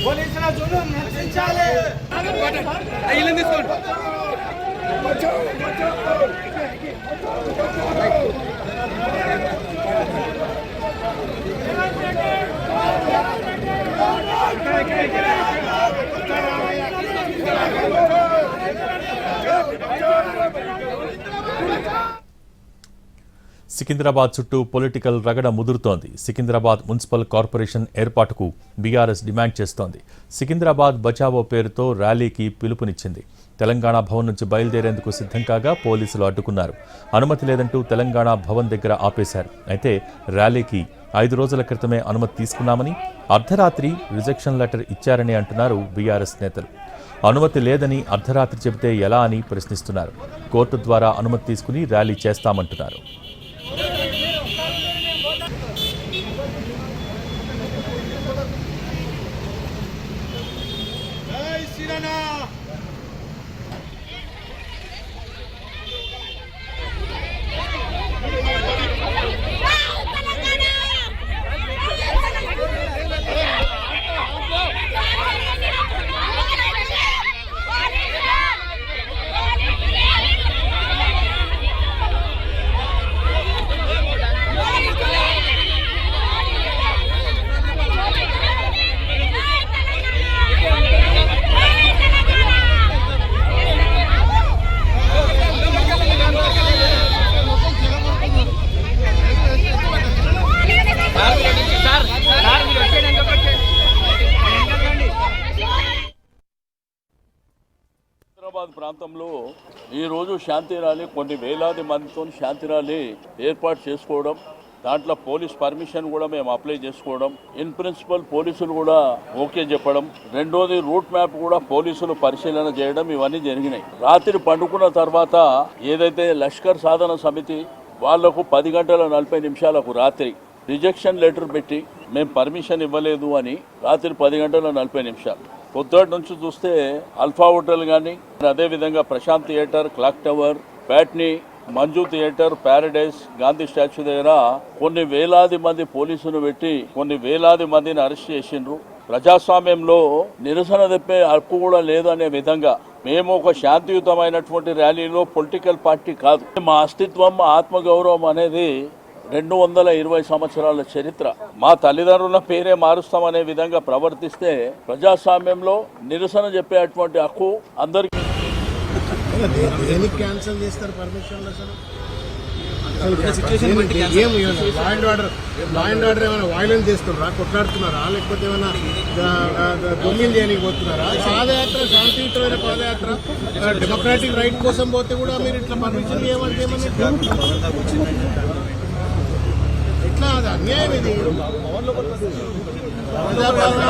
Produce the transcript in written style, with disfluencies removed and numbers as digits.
పోలీసుల జులుం నశించాలి. సికింద్రాబాద్ చుట్టూ పొలిటికల్ రగడ ముదురుతోంది. సికింద్రాబాద్ మున్సిపల్ కార్పొరేషన్ ఏర్పాటుకు బీఆర్ఎస్ డిమాండ్ చేస్తోంది. సికింద్రాబాద్ బచావో పేరుతో ర్యాలీకి పిలుపునిచ్చింది. తెలంగాణ భవన్ నుంచి బయలుదేరేందుకు సిద్ధం కాగా పోలీసులు అడ్డుకున్నారు. అనుమతి లేదంటూ తెలంగాణ భవన్ దగ్గర ఆపేశారు. అయితే ర్యాలీకి 5 రోజుల క్రితమే అనుమతి తీసుకున్నామని, అర్ధరాత్రి రిజెక్షన్ లెటర్ ఇచ్చారని అంటున్నారు బీఆర్ఎస్ నేతలు. అనుమతి లేదని అర్ధరాత్రి చెబితే ఎలా అని ప్రశ్నిస్తున్నారు. కోర్టు ద్వారా అనుమతి తీసుకుని ర్యాలీ చేస్తామంటున్నారు. హైదరాబాద్ ప్రాంతంలో ఈరోజు శాంతి ర్యాలీ, కొన్ని వేలాది మందితో శాంతి ర్యాలీ ఏర్పాటు చేసుకోవడం, దాంట్లో పోలీస్ పర్మిషన్ కూడా మేము అప్లై చేసుకోవడం, ఇన్ ప్రిన్సిపల్ పోలీసులు కూడా ఓకే చెప్పడం, రెండోది రూట్ మ్యాప్ కూడా పోలీసులు పరిశీలన చేయడం, ఇవన్నీ జరిగినాయి. రాత్రి పండుకున్న తర్వాత ఏదైతే లష్కర్ సాధన సమితి వాళ్లకు 10 గంటల 40 నిమిషాలకు రాత్రి రిజెక్షన్ లెటర్ పెట్టి మేము పర్మిషన్ ఇవ్వలేదు అని రాత్రి 10 గంటల 40 నిమిషాలు పొద్దుటి నుంచి చూస్తే అల్ఫా హోటల్ కానీ, అదేవిధంగా Prashant Theatre, Clock Tower, Patny, Manju Theatre, Paradise, Gandhi Statue దగ్గర కొన్ని వేలాది మంది పోలీసులు పెట్టి కొన్ని వేలాది మందిని అరెస్ట్ చేసిండ్రు. ప్రజాస్వామ్యంలో నిరసన తెప్పే హక్కు కూడా లేదనే విధంగా మేము ఒక శాంతియుతమైనటువంటి ర్యాలీలో పొలిటికల్ పార్టీ కాదు. మా అస్తిత్వం, మా ఆత్మగౌరవం అనేది 220 సంవత్సరాల చరిత్ర. మా తల్లిదండ్రుల పేరే మారుస్తామనే విధంగా ప్రవర్తిస్తే ప్రజాస్వామ్యంలో నిరసన చెప్పేటువంటి హక్కు అందరికీ. క్యాన్సిల్ చేస్తారు పర్మిషన్? లా అండ్ ఆర్డర్ ఏమైనా వైలెన్స్ చేస్తున్నారా, కొట్లాడుతున్నారా, లేకపోతే ఏమైనా దొంగిలు చేయడానికి పోతున్నారా? పాదయాత్ర శాంతియుతమైన పాదయాత్ర, డెమోక్రాటిక్ రైట్ కోసం పోతే కూడా మీరు ఇట్లా పర్మిషన్ ఇవ్వమంటే ఎట్లా? అది అన్యాయం. ఇది ప్రజాపాలన